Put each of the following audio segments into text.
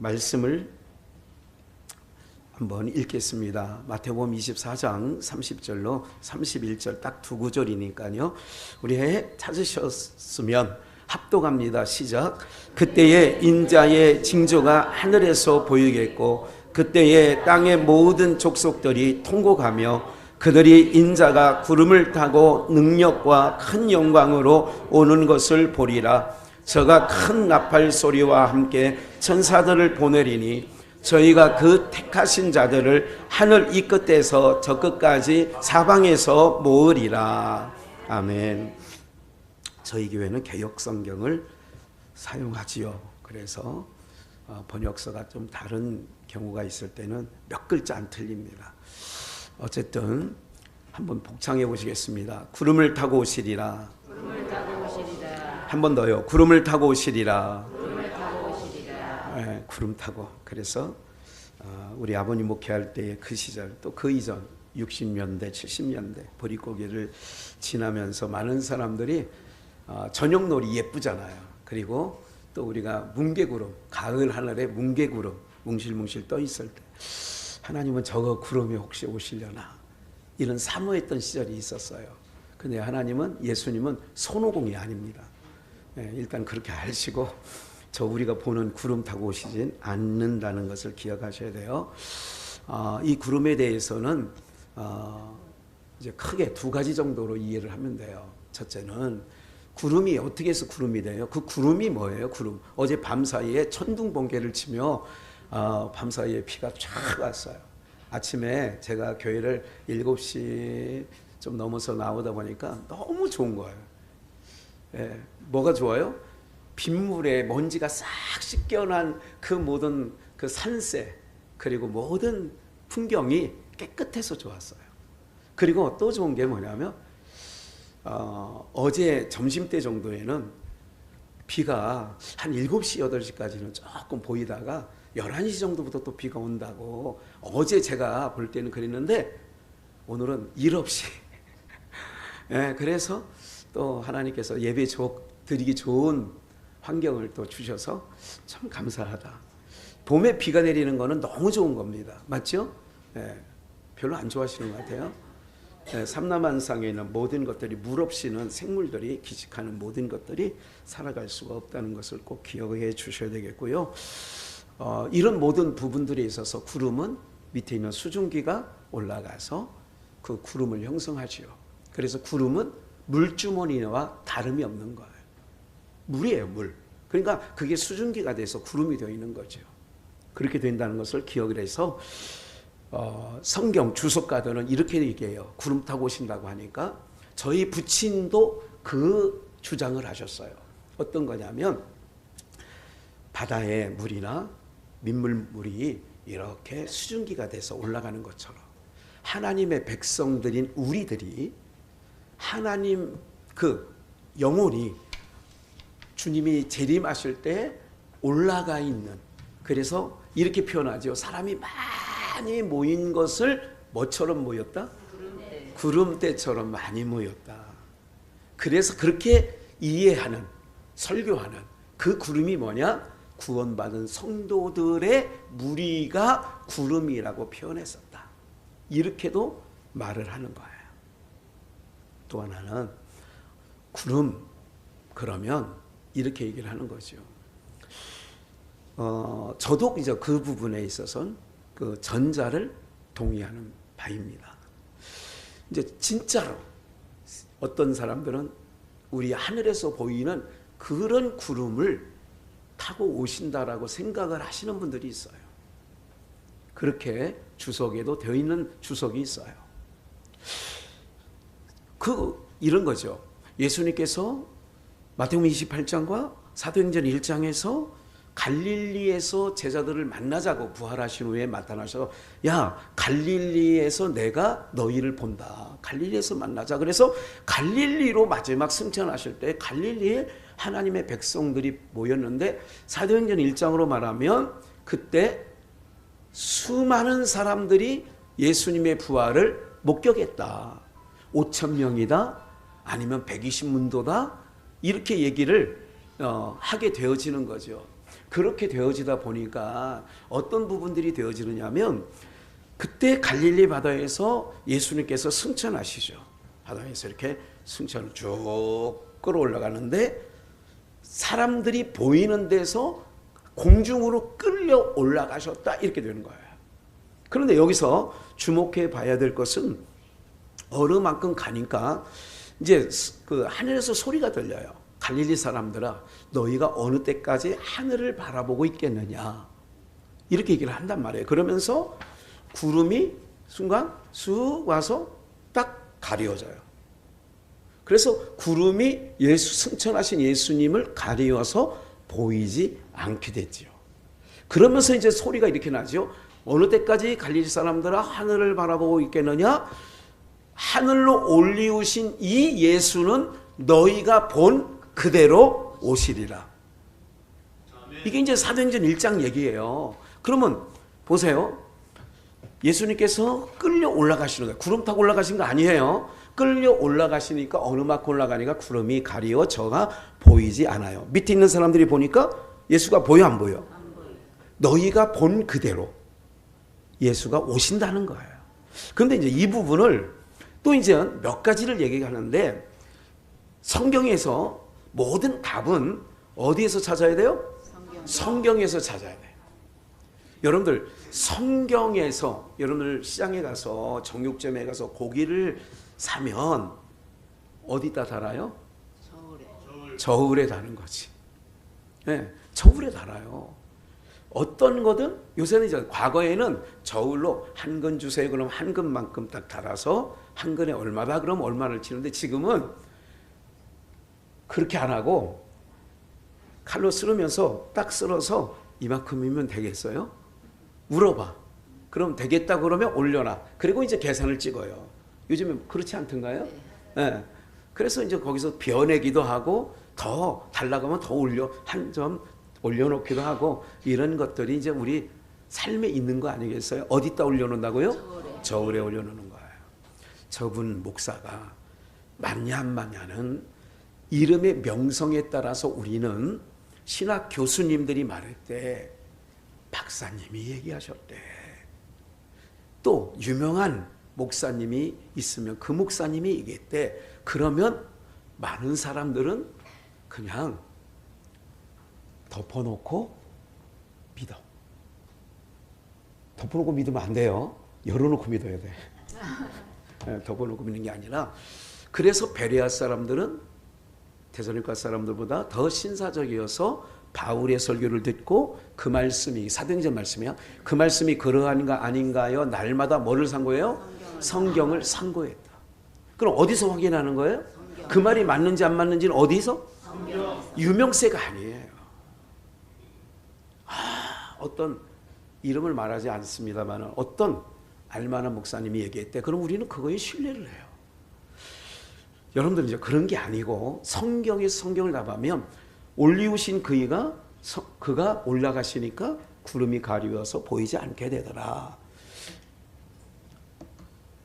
말씀을 한번 읽겠습니다. 마태복음 24장 30절로 31절 딱 두 구절이니까요. 우리 찾으셨으면 합독합니다. 시작. 그때에 인자의 징조가 하늘에서 보이겠고 그때에 땅의 모든 족속들이 통곡하며 그들이 인자가 구름을 타고 능력과 큰 영광으로 오는 것을 보리라. 저가 큰 나팔 소리와 함께 천사들을 보내리니 저희가 그 택하신 자들을 하늘 이 끝에서 저 끝까지 사방에서 모으리라. 아멘. 저희 교회는 개역 성경을 사용하지요. 그래서 번역서가 좀 다른 경우가 있을 때는 몇 글자 안 틀립니다. 어쨌든 한번 복창해 보시겠습니다. 구름을 타고 오시리라. 구름을 타고 오시리라. 한 번 더요. 구름을 타고 오시리라. 구름을 타고 오시리라. 네, 구름 타고. 그래서 우리 아버님 목회할 때의 그 시절 또 그 이전 60년대 70년대 보릿고개를 지나면서 많은 사람들이 저녁놀이 예쁘잖아요. 그리고 또 우리가 뭉게구름, 가을 하늘에 뭉게구름 뭉실뭉실 떠 있을 때 하나님은 저거 구름이 혹시 오시려나 이런 사모했던 시절이 있었어요. 근데 하나님은, 예수님은 손오공이 아닙니다. 일단 그렇게 아시고 저 우리가 보는 구름 타고 오시진 않는다는 것을 기억하셔야 돼요. 이 구름에 대해서는 이제 크게 두 가지 정도로 이해를 하면 돼요. 첫째는 구름이 어떻게 해서 구름이 돼요? 그 구름이 뭐예요? 구름. 어제 밤 사이에 천둥 번개를 치며 밤 사이에 비가 쫙 왔어요. 아침에 제가 교회를 7시 좀 넘어서 나오다 보니까 너무 좋은 거예요. 뭐가 좋아요? 빗물에 먼지가 싹 씻겨난 그 모든 그 산세 그리고 모든 풍경이 깨끗해서 좋았어요. 그리고 또 좋은 게 뭐냐면 어제 점심때 정도에는 비가 한 7시, 8시까지는 조금 보이다가 11시 정도부터 또 비가 온다고 어제 제가 볼 때는 그랬는데 오늘은 일 없이 그래서 또 하나님께서 예배 드리기 좋은 환경을 또 주셔서 참 감사하다. 봄에 비가 내리는 거는 너무 좋은 겁니다. 맞죠? 별로 안 좋아하시는 것 같아요. 삼라만상에 있는 모든 것들이 물 없이는 생물들이 기식하는 모든 것들이 살아갈 수가 없다는 것을 꼭 기억해 주셔야 되겠고요. 이런 모든 부분들에 있어서 구름은 밑에 있는 수증기가 올라가서 그 구름을 형성하지요. 그래서 구름은 물주머니와 다름이 없는 거예요. 물이에요, 물. 그러니까 그게 수증기가 돼서 구름이 되어 있는 거죠. 그렇게 된다는 것을 기억을 해서 성경 주석가들은 이렇게 얘기해요. 구름 타고 오신다고 하니까 저희 부친도 그 주장을 하셨어요. 어떤 거냐면 바다의 물이나 민물물이 이렇게 수증기가 돼서 올라가는 것처럼 하나님의 백성들인 우리들이 하나님 그 영혼이 주님이 재림하실 때 올라가 있는, 그래서 이렇게 표현하죠. 사람이 많이 모인 것을 뭐처럼 모였다? 구름대처럼 많이 모였다. 그래서 그렇게 이해하는, 설교하는 그 구름이 뭐냐? 구원받은 성도들의 무리가 구름이라고 표현했었다. 이렇게도 말을 하는 거예요. 또 하나는 구름 그러면 이렇게 얘기를 하는 거죠. 저도 이제 그 부분에 있어서는 그 전자를 동의하는 바입니다. 이제 진짜로 어떤 사람들은 우리 하늘에서 보이는 그런 구름을 타고 오신다라고 생각을 하시는 분들이 있어요. 그렇게 주석에도 되어 있는 주석이 있어요. 이런 거죠. 예수님께서 마태복음 28장과 사도행전 1장에서 갈릴리에서 제자들을 만나자고 부활하신 후에 나타나셔서 야, 갈릴리에서 내가 너희를 본다. 갈릴리에서 만나자. 그래서 갈릴리로 마지막 승천하실 때 갈릴리에 하나님의 백성들이 모였는데 사도행전 1장으로 말하면 그때 수많은 사람들이 예수님의 부활을 목격했다. 5,000명이다. 아니면 120문도다. 이렇게 얘기를 하게 되어지는 거죠. 그렇게 되어지다 보니까 어떤 부분들이 되어지느냐면 그때 갈릴리 바다에서 예수님께서 승천하시죠. 바다에서 이렇게 승천을 쭉 끌어올라가는데 사람들이 보이는 데서 공중으로 끌려 올라가셨다 이렇게 되는 거예요. 그런데 여기서 주목해 봐야 될 것은 어느 만큼 가니까 이제 그 하늘에서 소리가 들려요. 갈릴리 사람들아, 너희가 어느 때까지 하늘을 바라보고 있겠느냐 이렇게 얘기를 한단 말이에요. 그러면서 구름이 순간 쑥 와서 딱 가려져요. 그래서 구름이 승천하신 예수님을 가리워서 보이지 않게 됐지요. 그러면서 이제 소리가 이렇게 나죠. 어느 때까지 갈릴리 사람들아 하늘을 바라보고 있겠느냐? 하늘로 올리우신 이 예수는 너희가 본 그대로 오시리라. 이게 이제 사도행전 1장 얘기예요. 그러면 보세요. 예수님께서 끌려 올라가시는 거예요. 구름 타고 올라가신 거 아니에요. 끌려 올라가시니까 어느 만큼 올라가니까 구름이 가리워 저가 보이지 않아요. 밑에 있는 사람들이 보니까 예수가 보여 안 보여? 안 보여. 너희가 본 그대로 예수가 오신다는 거예요. 그런데 이제 이 부분을 또 이제 몇 가지를 얘기하는데 성경에서 모든 답은 어디에서 찾아야 돼요? 성경에서 찾아야 돼요. 여러분들 성경에서 여러분들 시장에 가서 정육점에 가서 고기를 사면 어디다 달아요? 저울에 다는 거지. 네, 저울에 달아요. 어떤 거든 요새는 이제 과거에는 저울로 한 근 주세요. 그럼 한 근만큼 딱 달아서 한 근에 얼마다 그럼 얼마를 치는데 지금은 그렇게 안 하고 칼로 쓸으면서 딱 쓸어서 이만큼이면 되겠어요? 물어봐. 그럼 되겠다 그러면 올려놔. 그리고 이제 계산을 찍어요. 요즘에 그렇지 않던가요? 네. 그래서 이제 거기서 비워내기도 하고 더 달라고 하면 더 한 점 올려놓기도 하고 이런 것들이 이제 우리 삶에 있는 거 아니겠어요? 어디다 올려놓는다고요? 저울에 올려놓는 거예요. 저분 목사가 맞냐 안 맞냐는 이름의 명성에 따라서 우리는 신학 교수님들이 말할 때 박사님이 얘기하셨대. 또 유명한 목사님이 있으면 그 목사님이 얘기했대. 그러면 많은 사람들은 그냥 덮어놓고 믿어. 덮어놓고 믿으면 안 돼요. 열어놓고 믿어야 돼. 덮어놓고 믿는 게 아니라 그래서 베레아 사람들은 데살로니가 사람들보다 더 신사적이어서 바울의 설교를 듣고 그 말씀이 사도행전 말씀이야. 그 말씀이 그러한가 아닌가요? 날마다 뭐를 상고해요? 성경을 상고했다. 그럼 어디서 확인하는 거예요? 그 말이 맞는지 안 맞는지는 어디서? 유명세가 아니에요. 어떤 이름을 말하지 않습니다만 어떤 알만한 목사님이 얘기했대. 그럼 우리는 그거에 신뢰를 해요. 여러분들 이제 그런 게 아니고 성경에서 성경을 나가면 올리우신 그가 올라가시니까 구름이 가리워서 보이지 않게 되더라.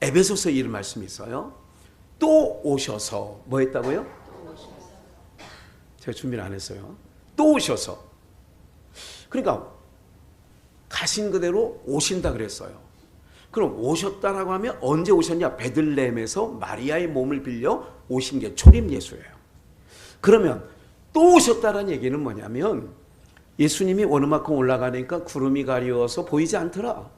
에베소서 이런 말씀이 있어요. 또 오셔서 뭐 했다고요? 제가 준비를 안 했어요. 또 오셔서. 그러니까 가신 그대로 오신다 그랬어요. 그럼 오셨다라고 하면 언제 오셨냐? 베들레헴에서 마리아의 몸을 빌려 오신 게 초림 예수예요. 그러면 또 오셨다라는 얘기는 뭐냐면 예수님이 어느 만큼 올라가니까 구름이 가리워서 보이지 않더라.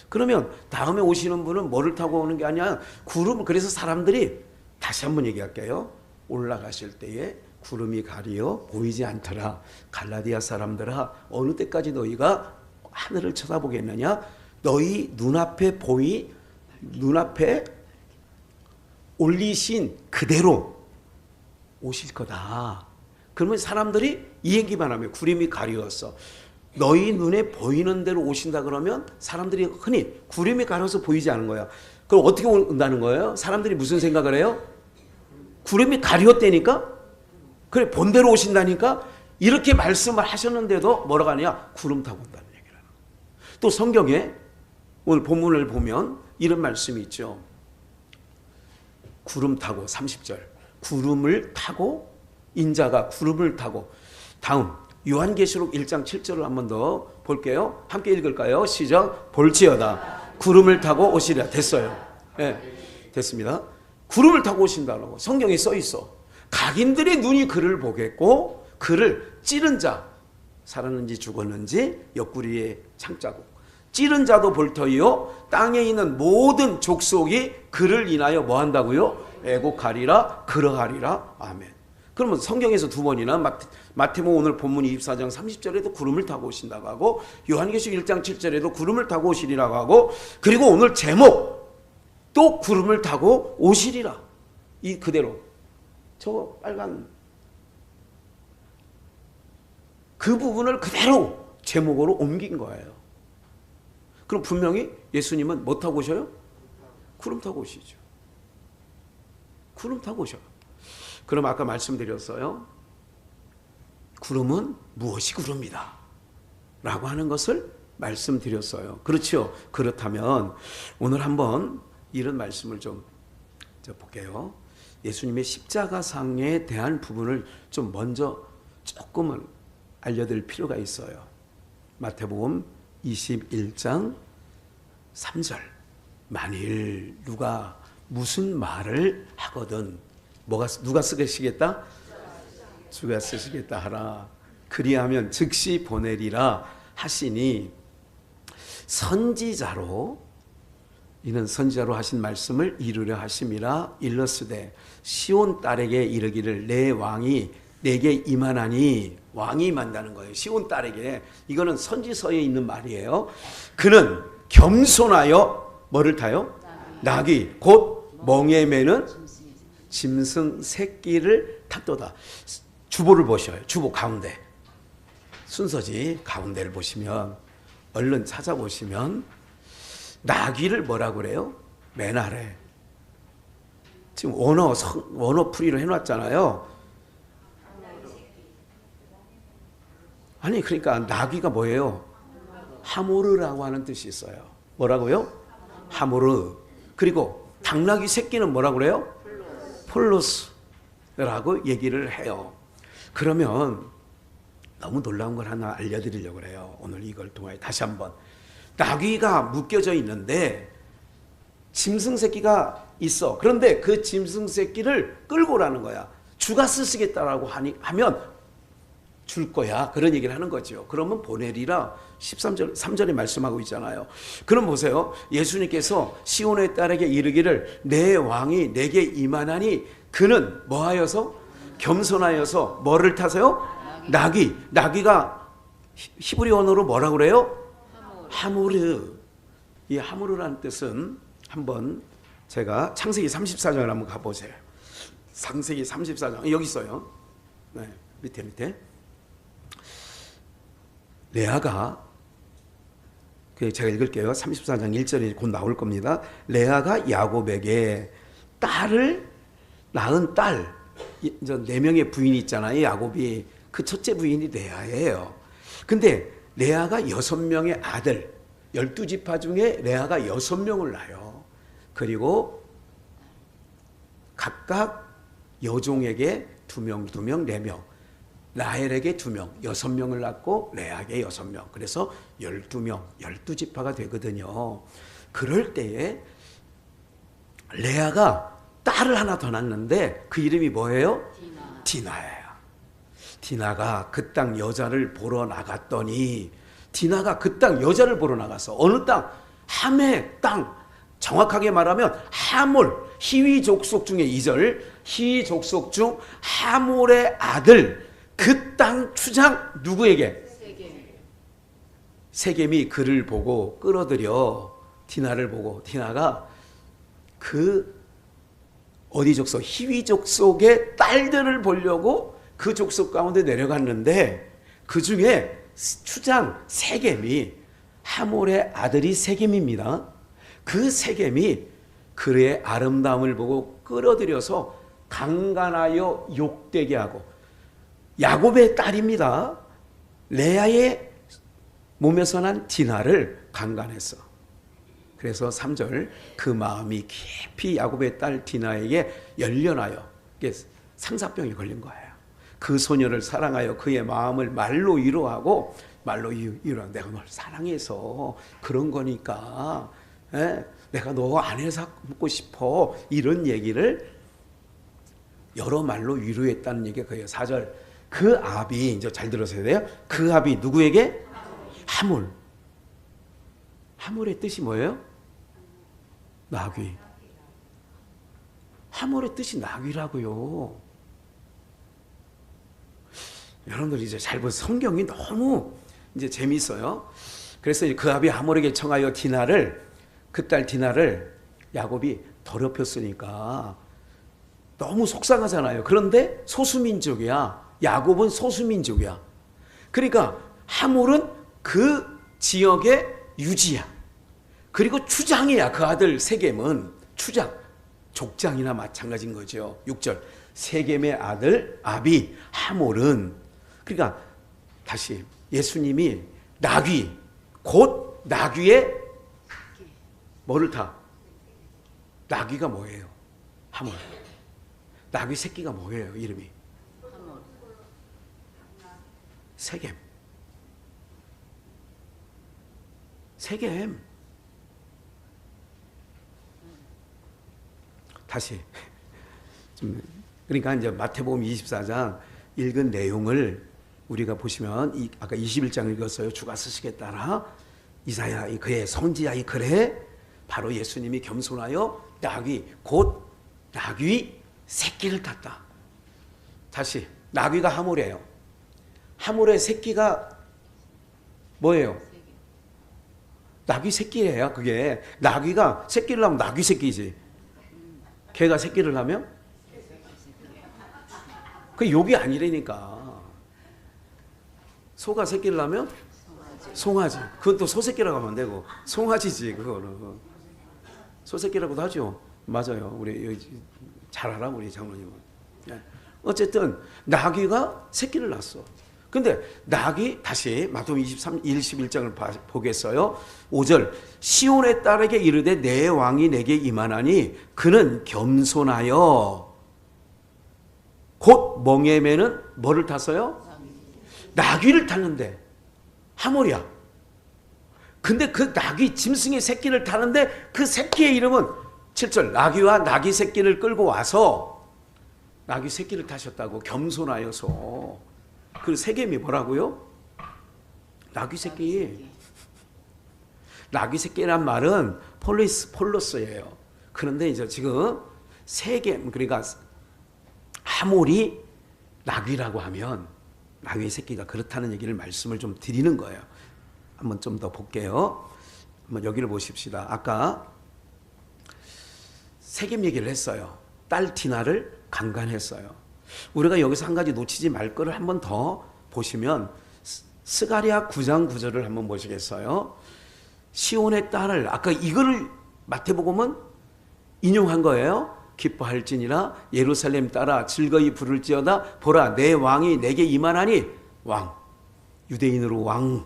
그러면 다음에 오시는 분은 뭐를 타고 오는 게 아니야. 구름. 그래서 사람들이 다시 한번 얘기할게요. 올라가실 때에 구름이 가리어 보이지 않더라. 갈라디아 사람들아 어느 때까지 너희가 하늘을 쳐다보겠느냐? 너희 눈앞에 올리신 그대로 오실 거다. 그러면 사람들이 이 얘기만 하면 구름이 가리웠어. 너희 눈에 보이는 대로 오신다 그러면 사람들이 흔히 구름이 가려서 보이지 않은 거야. 그럼 어떻게 온다는 거예요? 사람들이 무슨 생각을 해요? 구름이 가리웠다니까? 그래 본대로 오신다니까? 이렇게 말씀을 하셨는데도 뭐라고 하냐? 구름 타고 온다는 얘기를 하는 거예요. 또 성경에 오늘 본문을 보면 이런 말씀이 있죠. 구름 타고 30절 구름을 타고 인자가 구름을 타고 다음 요한계시록 1장 7절을 한 번 더 볼게요. 함께 읽을까요? 시작. 볼지어다 구름을 타고 오시리라. 됐어요. 네, 됐습니다. 구름을 타고 오신다고 성경에 써 있어. 각인들의 눈이 그를 보겠고 그를 찌른 자, 살았는지 죽었는지 옆구리에 창자국, 찌른 자도 볼 터이요 땅에 있는 모든 족속이 그를 인하여 뭐 한다고요? 애곡하리라 그러하리라. 아멘. 그러면 성경에서 두 번이나 마태복음 오늘 본문 24장 30절에도 구름을 타고 오신다고 하고 요한계시록 1장 7절에도 구름을 타고 오시리라고 하고 그리고 오늘 제목 또 구름을 타고 오시리라. 이 그대로 저 빨간 그 부분을 그대로 제목으로 옮긴 거예요. 그럼 분명히 예수님은 뭐 타고 오셔요? 구름 타고 오시죠. 구름 타고 오셔요. 그럼 아까 말씀드렸어요. 구름은 무엇이 구름이다 라고 하는 것을 말씀드렸어요. 그렇죠? 그렇다면 오늘 한번 이런 말씀을 좀 볼게요. 예수님의 십자가상에 대한 부분을 좀 먼저 조금은 알려드릴 필요가 있어요. 마태복음 21장 3절. 만일 누가 무슨 말을 하거든 누가 쓰시겠다? 주가 쓰시겠다 하라. 그리하면 즉시 보내리라 하시니 선지자로 이는 선지자로 하신 말씀을 이루려 하심이라. 일러스되 시온 딸에게 이르기를 내 왕이 내게 임하나니. 왕이 임한다는 거예요. 시온 딸에게. 이거는 선지서에 있는 말이에요. 그는 겸손하여 뭐를 타요? 나귀 곧 멍에 매는 짐승 새끼를 탔도다. 주보를 보셔요. 주보 가운데 순서지. 가운데를 보시면 얼른 찾아보시면 나귀를 뭐라고 그래요? 매나래. 지금 원어 풀이를 해놨잖아요. 아니 그러니까 나귀가 뭐예요? 하모르라고 하는 뜻이 있어요. 뭐라고요? 하모르. 그리고 당나귀 새끼는 뭐라고 그래요? 폴로스라고 얘기를 해요. 그러면 너무 놀라운 걸 하나 알려드리려고 그래요. 오늘 이걸 통해 다시 한번. 나귀가 묶여져 있는데 짐승 새끼가 있어. 그런데 그 짐승 새끼를 끌고 오라는 거야. 주가 쓰시겠다라고 하면 줄 거야. 그런 얘기를 하는 거죠. 그러면 보내리라 13절 3절에 말씀하고 있잖아요. 그럼 보세요. 예수님께서 시온의 딸에게 이르기를 내 왕이 내게 임하나니 그는 뭐하여서? 겸손하여서 뭐를 타세요? 나귀. 나귀가 히브리 언어로 뭐라고 그래요? 하모르. 이 하모르라는 뜻은 한번 제가 창세기 34장을 한번 가보세요. 창세기 34장 여기 있어요. 네, 밑에 레아가 제가 읽을게요. 34장 1절이 곧 나올 겁니다. 레아가 야곱에게 딸을 낳은 딸, 이제 4명의 부인이 있잖아요. 야곱이 그 첫째 부인이 레아예요. 근데 레아가 6명의 아들, 12지파 중에 레아가 6명을 낳아요. 그리고 각각 여종에게 2명, 4명, 라헬에게 2명, 6명을 낳고 레아에게 6명. 그래서 12명, 12지파가 되거든요. 그럴 때에 레아가 딸을 하나 더 낳는데 그 이름이 뭐예요? 디나예요. 디나가 그 땅 여자를 보러 나갔더니 디나가 그 땅 여자를 보러 나갔어. 어느 땅? 함의 땅. 정확하게 말하면 하몰, 히위 족속 중에 2절, 히위 족속 중 하몰의 아들, 그 땅 추장 누구에게? 세겜이 그를 보고 끌어들여 디나를 보고 디나가 그 어디 족속? 히위 족속의 딸들을 보려고 그 족속 가운데 내려갔는데 그 중에 추장 세겜이 하몰의 아들이 세겜입니다. 그 세겜이 그의 아름다움을 보고 끌어들여서 강간하여 욕되게 하고 야곱의 딸입니다. 레아의 몸에서 난 디나를 강간했어. 그래서 3절 그 마음이 깊이 야곱의 딸 디나에게 열련하여 상사병이 걸린 거예요. 그 소녀를 사랑하여 그의 마음을 말로 위로하고 말로 위로하고 내가 널 사랑해서 그런 거니까 내가 너 안에 삼고 싶어 이런 얘기를 여러 말로 위로했다는 얘기가 그예요. 4절 그 아비 이제 잘 들으셔야 돼요. 그 아비 누구에게? 하물. 하물의 뜻이 뭐예요? 나귀. 하물의 뜻이 나귀라고요. 여러분들 이제 잘 보세요. 성경이 너무 이제 재미있어요. 그래서 그 아비 하물에게 청하여 그 딸 디나를 야곱이 더럽혔으니까 너무 속상하잖아요. 그런데 소수민족이야. 야곱은 소수민족이야. 그러니까 하물은 그 지역의 유지야. 그리고 추장이야. 그 아들 세겜은 추장, 족장이나 마찬가지인 거죠. 6절 세겜의 아들 아비 하몰은 그러니까 다시 예수님이 나귀 곧 나귀의 뭐를 타? 나귀가 뭐예요? 하몰. 나귀 새끼가 뭐예요? 이름이? 세겜. 세겜. 다시 그러니까 이제 마태복음 24장 읽은 내용을 우리가 보시면 아까 21장 읽었어요. 주가 쓰시겠다라 이사야 그의 선지자의 글에 바로 예수님이 겸손하여 나귀 곧 나귀 새끼를 탔다. 다시 나귀가 하몰이에요. 하몰의 새끼가 뭐예요? 나귀 새끼예요. 그게 나귀가 새끼를 하면 나귀 새끼지. 개가 새끼를 하면 그 욕이 아니라니까. 소가 새끼를 하면 송아지. 그건 또 소새끼라고 하면 안 되고 송아지지. 그거는 소새끼라고도 하죠. 맞아요. 우리 잘 알아 우리 장로님은. 어쨌든 나귀가 새끼를 낳았어. 근데 나귀 다시 마태복음 21장을 보겠어요. 5절 시온의 딸에게 이르되 내 왕이 내게 임하나니 그는 겸손하여 곧 멍에 매는 뭐를 탔어요? 나귀를 탔는데 하몰이야. 근데 그 나귀 짐승의 새끼를 타는데 그 새끼의 이름은 7절 나귀와 나귀 새끼를 끌고 와서 나귀 새끼를 타셨다고 겸손하여서. 그 세겜이 뭐라고요? 나귀 새끼. 나귀 새끼란 말은 폴로스예요. 그런데 이제 지금 세겜 그러니까 하몰이 나귀라고 하면 나귀 새끼가 그렇다는 얘기를 말씀을 좀 드리는 거예요. 한번 좀 더 볼게요. 한번 여기를 보십시다. 아까 세겜 얘기를 했어요. 딸 디나를 강간했어요. 우리가 여기서 한 가지 놓치지 말 거를 한번 더 보시면 스가랴 9장 9절을 한번 보시겠어요? 시온의 딸을 아까 이거를 마태복음은 인용한 거예요. 기뻐할지니라 예루살렘 딸아 즐거이 부를지어다 보라 내 왕이 내게 임하나니 왕 유대인으로 왕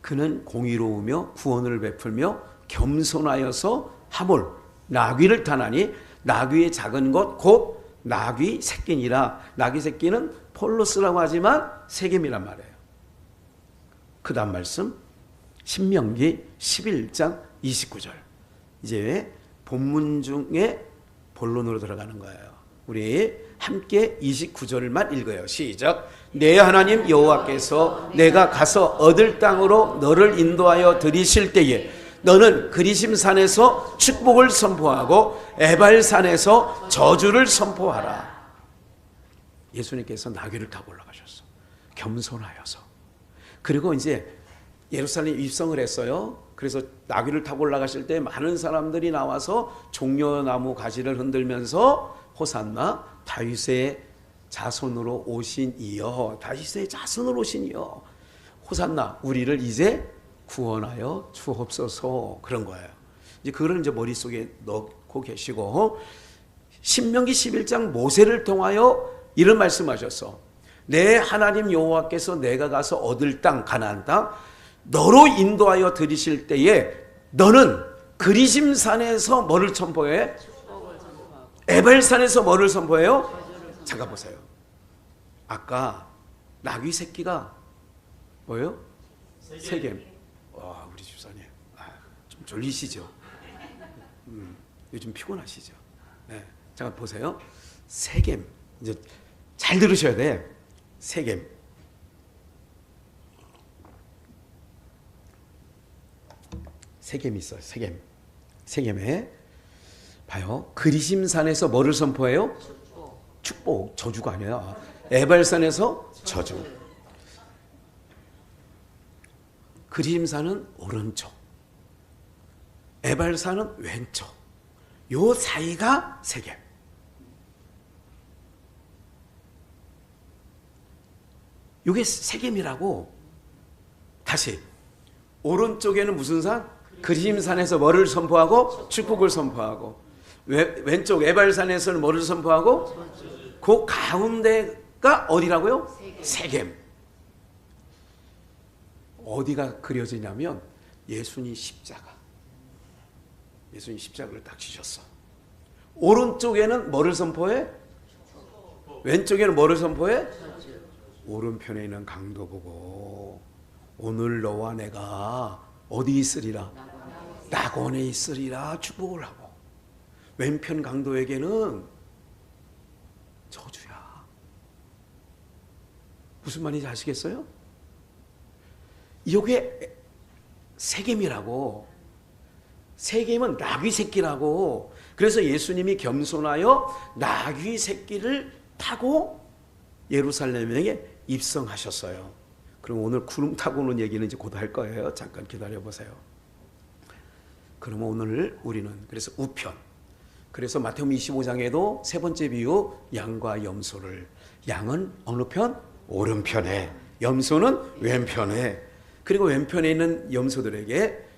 그는 공의로우며 구원을 베풀며 겸손하여서 하몰 나귀를 타나니 나귀의 작은 것 곧 나귀 새끼니라. 나귀 새끼는 폴로스라고 하지만 세겜이란 말이에요. 그 다음 말씀 신명기 11장 29절 이제 본문 중에 본론으로 들어가는 거예요. 우리 함께 29절만 읽어요. 시작. 내 하나님 여호와께서 내가 가서 얻을 땅으로 너를 인도하여 들이실 때에 너는 그리심산에서 축복을 선포하고 에발산에서 저주를 선포하라. 예수님께서 나귀를 타고 올라가셨어. 겸손하여서. 그리고 이제 예루살렘 입성을 했어요. 그래서 나귀를 타고 올라가실 때 많은 사람들이 나와서 종려나무 가지를 흔들면서 호산나 다윗의 자손으로 오신 이여 다윗의 자손으로 오신 이여 호산나 우리를 이제 구원하여 주옵소서 그런 거예요. 이제 그걸 이제 머릿속에 넣고 계시고 신명기 11장 모세를 통하여 이런 말씀하셨어. 내 하나님 여호와께서 내가 가서 얻을 땅 가나안 땅 너로 인도하여 들이실 때에 너는 그리심산에서 뭐를 선포해? 에벨산에서 뭐를 선포해요? 잠깐 보세요. 아까 나귀 새끼가 뭐예요? 세겜. 와, 우리 집사님. 좀 졸리시죠? 요즘 피곤하시죠? 네. 잠깐 보세요. 세겜. 이제 잘 들으셔야 돼. 세겜. 세겜이 있어요. 세겜. 세겜에 봐요. 그리심산에서 뭐를 선포해요? 축복. 저주가 아니야. 에발산에서 저주. 그리심산은 오른쪽, 에발산은 왼쪽. 요 사이가 세겜. 요게 세겜이라고. 다시 오른쪽에는 무슨 산? 그리심산에서 뭐를 선포하고? 축복을 선포하고. 왼쪽 에발산에서는 뭐를 선포하고? 그 가운데가 어디라고요? 세겜. 어디가 그려지냐면 예수님 십자가. 예수님 십자가를 딱 지셨어. 오른쪽에는 뭐를 선포해? 왼쪽에는 뭐를 선포해? 오른편에 있는 강도 보고 오늘 너와 내가 어디 있으리라? 낙원에 있으리라 축복을 하고, 왼편 강도에게는 저주야. 무슨 말인지 아시겠어요? 이게 세겜이라고. 세겜은 나귀 새끼라고. 그래서 예수님이 겸손하여 나귀 새끼를 타고 예루살렘에 입성하셨어요. 그럼 오늘 구름 타고 오는 얘기는 이제 곧 할 거예요. 잠깐 기다려 보세요. 그러면 오늘 우리는 그래서 우편. 그래서 마태복음 25장에도 세 번째 비유 양과 염소를. 양은 어느 편? 오른편에. 염소는 왼편에. 그리고 왼편에 있는 염소들에게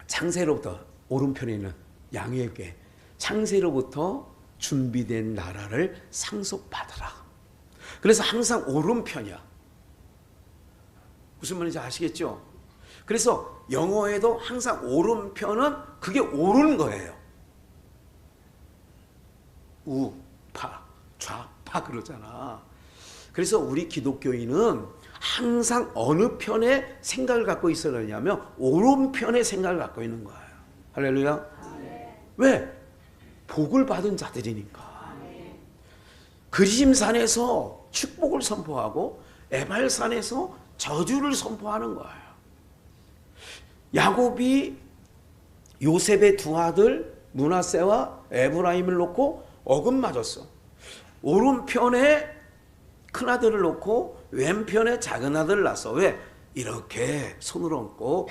창세로부터, 오른편에 있는 양에게 창세로부터 준비된 나라를 상속받으라. 그래서 항상 오른편이야. 무슨 말인지 아시겠죠? 그래서 영어에도 항상 오른편은 그게 옳은 거예요. 우파, 좌파 그러잖아. 그래서 우리 기독교인은 항상 어느 편의 생각을 갖고 있어야 되냐면 오른편의 생각을 갖고 있는 거예요. 할렐루야. 왜? 복을 받은 자들이니까. 그리심산에서 축복을 선포하고 에발산에서 저주를 선포하는 거예요. 야곱이 요셉의 두 아들 므낫세와 에브라임을 놓고 어긋맞았어. 오른편에 큰아들을 놓고 왼편에 작은아들을 낳았어. 왜? 이렇게 손을 얹고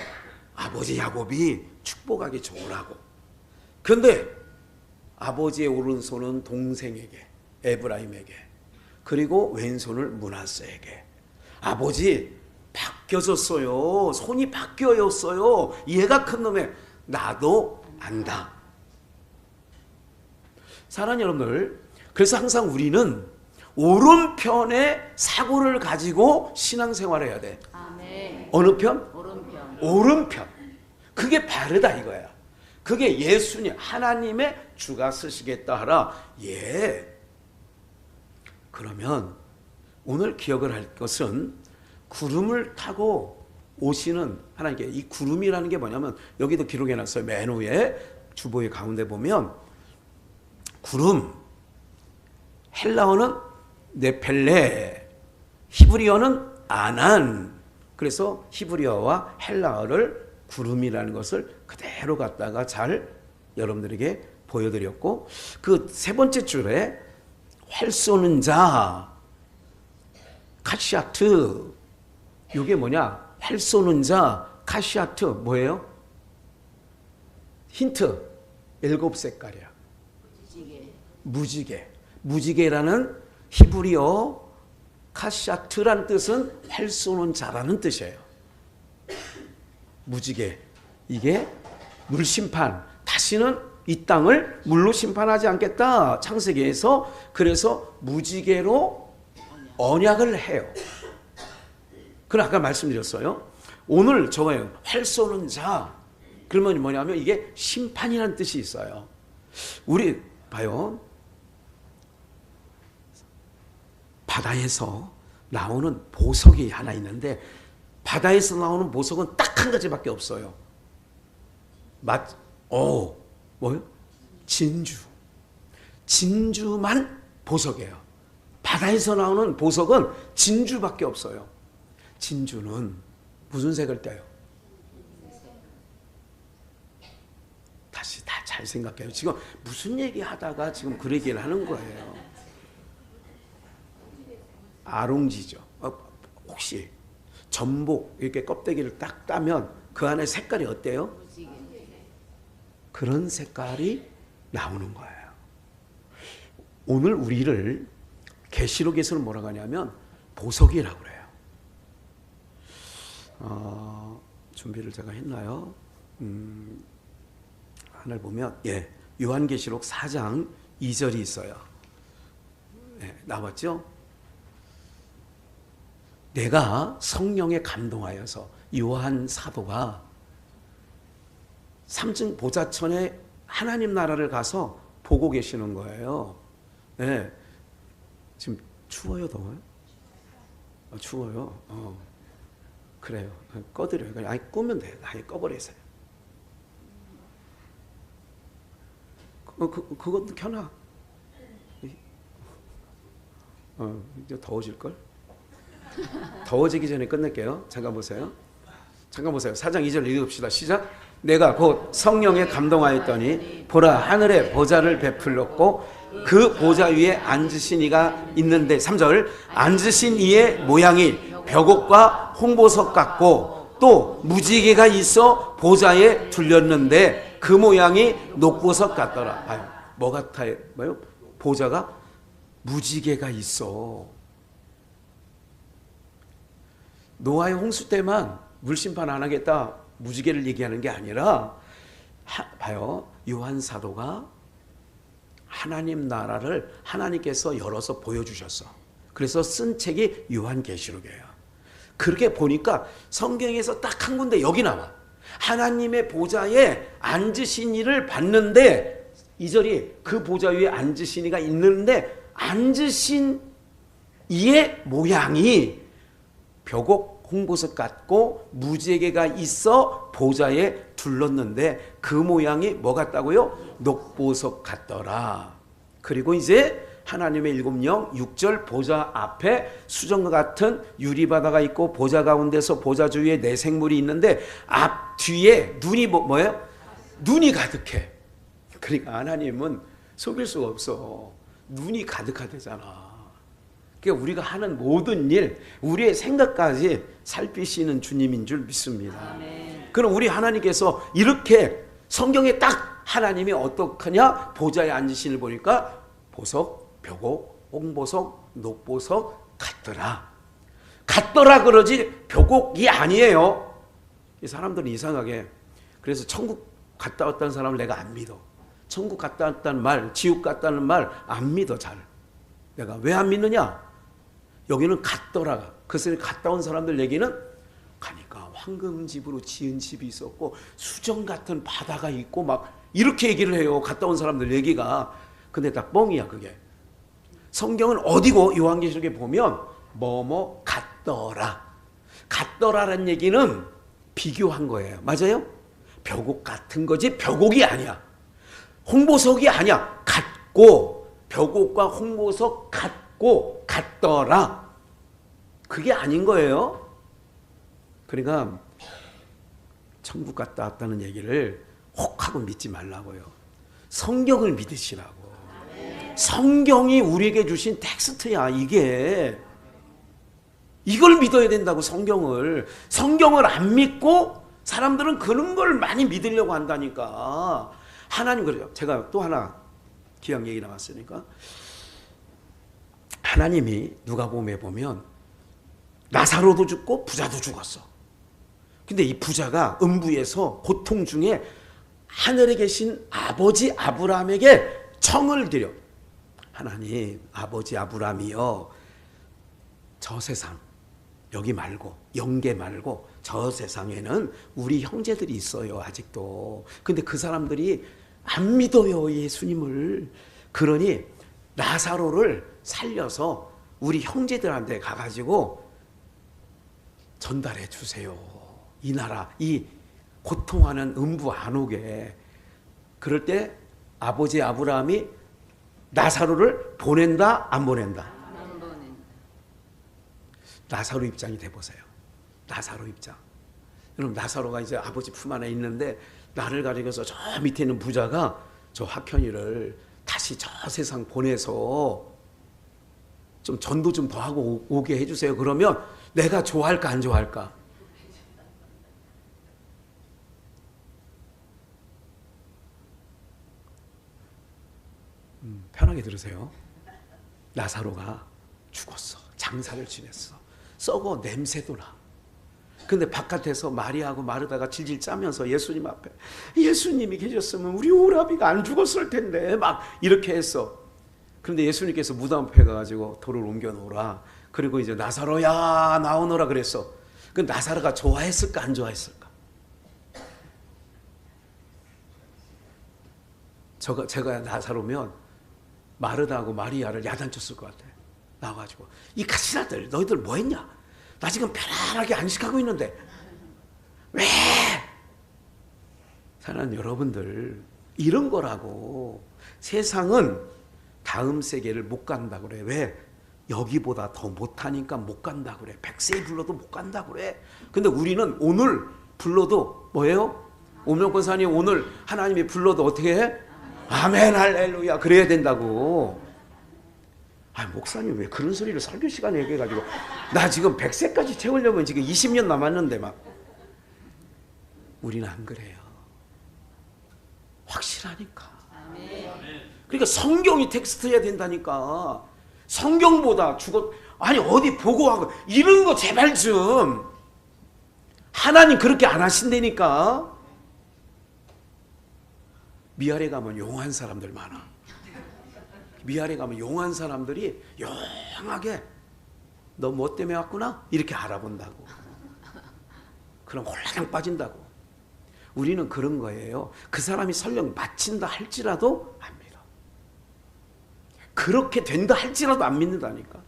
아버지 야곱이 축복하기 좋으라고. 그런데 아버지의 오른손은 동생에게, 에브라임에게, 그리고 왼손을 므낫세에게. 아버지 바뀌어졌어요. 손이 바뀌어졌어요. 얘가 큰 놈에 나도 안다. 사랑하는 여러분들, 그래서 항상 우리는 오른편의 사고를 가지고 신앙생활을 해야 돼. 아멘. 어느 편? 오른편. 오른편. 그게 바르다 이거야. 그게 예수님, 하나님의 주가 쓰시겠다 하라. 예. 그러면 오늘 기억을 할 것은 구름을 타고 오시는 하나님께. 이 구름이라는 게 뭐냐면 여기도 기록해놨어요. 맨 위에 주보의 가운데 보면 구름, 헬라어는 네펠레, 히브리어는 아난. 그래서 히브리어와 헬라어를 구름이라는 것을 그대로 갖다가 잘 여러분들에게 보여드렸고, 그 세 번째 줄에 활 쏘는 자, 카시아트. 이게 뭐냐? 활 쏘는 자, 카시아트 뭐예요? 힌트. 7색깔이야. 무지개. 무지개라는 히브리어 카시아트란 뜻은 활 쏘는 자라는 뜻이에요. 무지개. 이게 물심판. 다시는 이 땅을 물로 심판하지 않겠다. 창세기에서. 그래서 무지개로 언약을 해요. 그럼 아까 말씀드렸어요. 오늘 저거예요. 활 쏘는 자. 그러면 뭐냐면 이게 심판이라는 뜻이 있어요. 우리 봐요. 바다에서 나오는 보석이 하나 있는데 바다에서 나오는 보석은 딱 한 가지밖에 없어요. 뭐요? 진주. 진주만 보석이에요. 바다에서 나오는 보석은 진주밖에 없어요. 진주는 무슨 색을 떼요? 다시 다 잘 생각해요. 지금 무슨 얘기 하다가 지금 그 얘기를 하는 거예요. 아롱지죠. 혹시 전복 이렇게 껍데기를 딱 따면 그 안에 색깔이 어때요? 그런 색깔이 나오는 거예요. 오늘 우리를 계시록에서는 뭐라고 하냐면 보석이라고 그래요. 준비를 제가 했나요? 하늘 보면 요한계시록 4장 2절이 있어요. 나왔죠? 내가 성령에 감동하여서 요한 사도가 3층 보좌천에 하나님 나라를 가서 보고 계시는 거예요. 지금 추워요, 더워요? 추워요. 그래요. 꺼드려요. 아니 끄면 돼요. 아니 꺼버리세요. 그것도 켜놔. 이제 더워질 걸. 더워지기 전에 끝낼게요. 잠깐 보세요. 4장 2절 읽읍시다. 시작. 내가 곧 성령에 감동하였더니 보라 하늘에 보좌를 베풀었고 그 보좌 위에 앉으신 이가 있는데 3절 앉으신 이의 모양이 벽옥과 홍보석 같고 또 무지개가 있어 보좌에 둘렸는데 그 모양이 녹보석 같더라. 뭐 같아요? 뭐요? 보좌가 무지개가 있어. 노아의 홍수 때만 물심판 안 하겠다 무지개를 얘기하는 게 아니라 봐요. 요한 사도가 하나님 나라를 하나님께서 열어서 보여주셨어. 그래서 쓴 책이 요한계시록이에요. 그렇게 보니까 성경에서 딱 한 군데 여기 나와. 하나님의 보좌에 앉으신 이를 봤는데 2절이 그 보좌 위에 앉으신 이가 있는데 앉으신 이의 모양이 벽옥 홍보석 같고 무지개가 있어 보좌에 둘렀는데 그 모양이 뭐 같다고요? 녹보석 같더라. 그리고 이제 하나님의 일곱 영 6절 보좌 앞에 수정과 같은 유리바다가 있고 보좌 가운데서 보좌 주위에 네 생물이 있는데 앞 뒤에 눈이 뭐예요? 눈이 가득해. 그러니까 하나님은 속일 수가 없어. 눈이 가득하대잖아. 그러니까 우리가 하는 모든 일, 우리의 생각까지 살피시는 주님인 줄 믿습니다. 아멘. 그럼 우리 하나님께서 이렇게 성경에 딱 하나님이 어떡하냐? 보좌에 앉으신을 보니까 보석, 벽옥, 홍보석, 녹보석 같더라. 같더라 그러지 벽옥이 아니에요. 이 사람들은 이상하게 그래서 천국 갔다 왔다는 사람을 내가 안 믿어. 천국 갔다 왔다는 말, 지옥 갔다는 말 안 믿어 잘. 내가 왜 안 믿느냐? 여기는 갔더라. 그래서 갔다 온 사람들 얘기는 가니까 황금집으로 지은 집이 있었고 수정 같은 바다가 있고 막 이렇게 얘기를 해요. 갔다 온 사람들 얘기가. 근데 다 뻥이야 그게. 성경은 어디고 요한계시록에 보면 뭐뭐 같더라. 같더라라는 얘기는 비교한 거예요. 맞아요? 벽옥 같은 거지 벽옥이 아니야. 홍보석이 아니야. 같고 벽옥과 홍보석 같고 같더라. 그게 아닌 거예요. 그러니까 천국 갔다 왔다는 얘기를 혹하고 믿지 말라고요. 성경을 믿으시라고. 성경이 우리에게 주신 텍스트야 이게. 이걸 믿어야 된다고 성경을. 성경을 안 믿고 사람들은 그런 걸 많이 믿으려고 한다니까. 하나님 그래요. 제가 또 하나 기억 얘기 나왔으니까. 하나님이 누가복음에 보면 나사로도 죽고 부자도 죽었어. 근데 이 부자가 음부에서 고통 중에 하늘에 계신 아버지 아브라함에게 청을 드려. 하나님 아버지 아브라함이여 저 세상 여기 말고 영계 말고 저 세상에는 우리 형제들이 있어요 아직도. 근데 그 사람들이 안 믿어요 예수님을. 그러니 나사로를 살려서 우리 형제들한테 가가지고 전달해 주세요. 이 나라, 이 고통하는 음부 안 오게. 그럴 때 아버지 아브라함이 나사로를 보낸다, 안 보낸다? 안 보낸다. 나사로 입장이 돼보세요. 나사로 입장. 여러분, 나사로가 이제 아버지 품 안에 있는데 나를 가리켜서 저 밑에 있는 부자가 저 학현이를 다시 저 세상 보내서 좀 전도 좀 더 하고 오게 해주세요. 그러면 내가 좋아할까 안 좋아할까? 편하게 들으세요. 나사로가 죽었어. 장사를 지냈어. 썩어 냄새도 나. 근데 바깥에서 마리아하고 마르다가 질질 짜면서 예수님 앞에, 예수님이 계셨으면 우리 오라비가 안 죽었을 텐데 막 이렇게 했어. 그런데 예수님께서 무덤 앞에 가가지고 돌을 옮겨 놓으라. 그리고 이제 나사로야 나오너라 그랬어. 그 나사로가 좋아했을까 안 좋아했을까? 제가 나사로면 마르다하고 마리아를 야단쳤을 것 같아. 나와가지고 이 가신 아들 너희들 뭐 했냐? 나 지금 편안하게 안식하고 있는데 왜? 사랑하는 여러분들, 이런 거라고. 세상은 다음 세계를 못 간다 그래. 왜? 여기보다 더 못하니까 못 간다 그래. 100세 불러도 못 간다 그래. 근데 우리는 오늘 불러도 뭐예요? 오명 권사님 오늘 하나님이 불러도 어떻게 해? 아멘 할렐루야 그래야 된다고. 아, 목사님 왜 그런 소리를 설교 시간에 얘기해가지고, 나 지금 100세까지 채우려면 지금 20년 남았는데 막. 우리는 안 그래요. 확실하니까. 그러니까 성경이 텍스트해야 된다니까. 성경보다 아니 어디 보고 하고 이런 거 제발 좀. 하나님 그렇게 안 하신다니까. 미아래 가면 용한 사람들 많아. 미아래 가면 용한 사람들이 용하게 너 뭐 때문에 왔구나? 이렇게 알아본다고. 그럼 홀라당 빠진다고. 우리는 그런 거예요. 그 사람이 설령 마친다 할지라도 안 믿어. 그렇게 된다 할지라도 안 믿는다니까.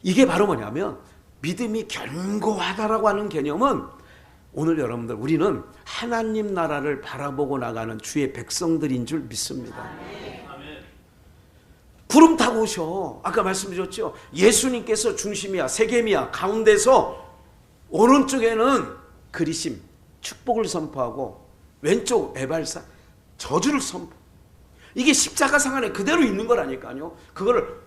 이게 바로 뭐냐면 믿음이 견고하다라고 하는 개념은, 오늘 여러분들 우리는 하나님 나라를 바라보고 나가는 주의 백성들인 줄 믿습니다. 구름 타고 오셔. 아까 말씀드렸죠. 예수님께서 중심이야. 세겜이야. 가운데서 오른쪽에는 그리심, 축복을 선포하고, 왼쪽 에발사, 저주를 선포. 이게 십자가상 안에 그대로 있는 거라니까요. 그거를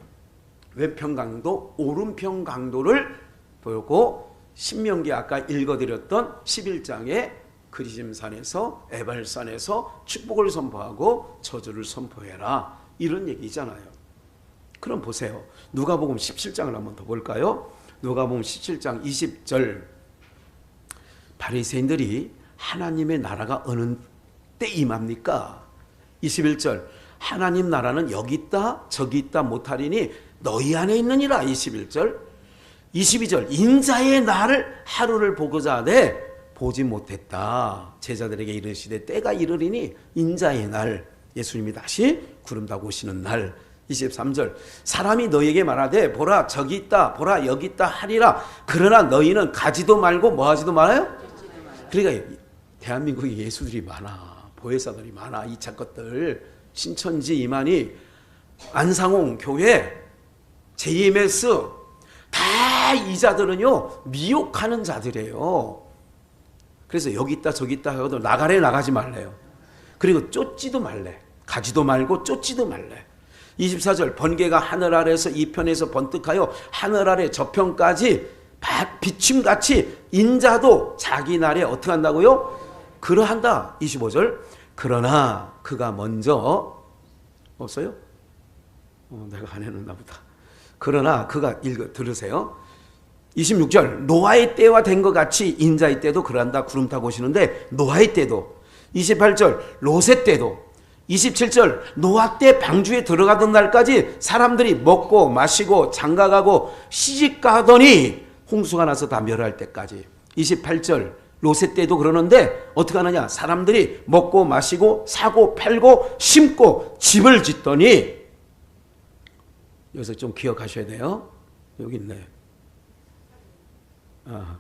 왼편 강도, 오른편 강도를 보고, 신명기 아까 읽어드렸던 11장의 그리심산에서 에발산에서 축복을 선포하고 저주를 선포해라, 이런 얘기잖아요. 그럼 보세요. 누가복음 17장을 한번 더 볼까요? 누가복음 17장 20절. 바리새인들이 하나님의 나라가 어느 때 임합니까? 21절. 하나님 나라는 여기 있다 저기 있다 못하리니 너희 안에 있느니라. 21절. 22절. 인자의 날을 하루를 보고자 하되 보지 못했다. 제자들에게 이르시되 때가 이르리니 인자의 날, 예수님이 다시 구름 타고 오시는 날. 23절. 사람이 너희에게 말하되 보라 저기 있다 보라 여기 있다 하리라. 그러나 너희는 가지도 말고 뭐 하지도 말아요? 그러니까 대한민국에 예수들이 많아. 보혜사들이 많아. 2차 것들. 신천지 이만희, 안상홍 교회, JMS 다 이 자들은요 미혹하는 자들이에요. 그래서 여기 있다 저기 있다 하고도 나가래 나가지 말래요. 그리고 쫓지도 말래. 가지도 말고 쫓지도 말래. 24절. 번개가 하늘 아래에서 이 편에서 번뜩하여 하늘 아래 저편까지 비춤같이 인자도 자기 날에 어떻게 한다고요? 그러한다. 25절. 그러나 그가 먼저 없어요? 내가 안 해놓나 보다. 그러나 그가 들으세요. 26절. 노아의 때와 된 것 같이 인자의 때도 그러한다. 구름 타고 오시는데 노아의 때도. 28절. 롯의 때도. 27절. 노아 때 방주에 들어가던 날까지 사람들이 먹고 마시고 장가가고 시집가더니 홍수가 나서 다 멸할 때까지. 28절. 롯의 때도 그러는데 어떻게 하느냐? 사람들이 먹고 마시고 사고 팔고 심고 집을 짓더니 여기서 좀 기억하셔야 돼요. 여기 있네. 아,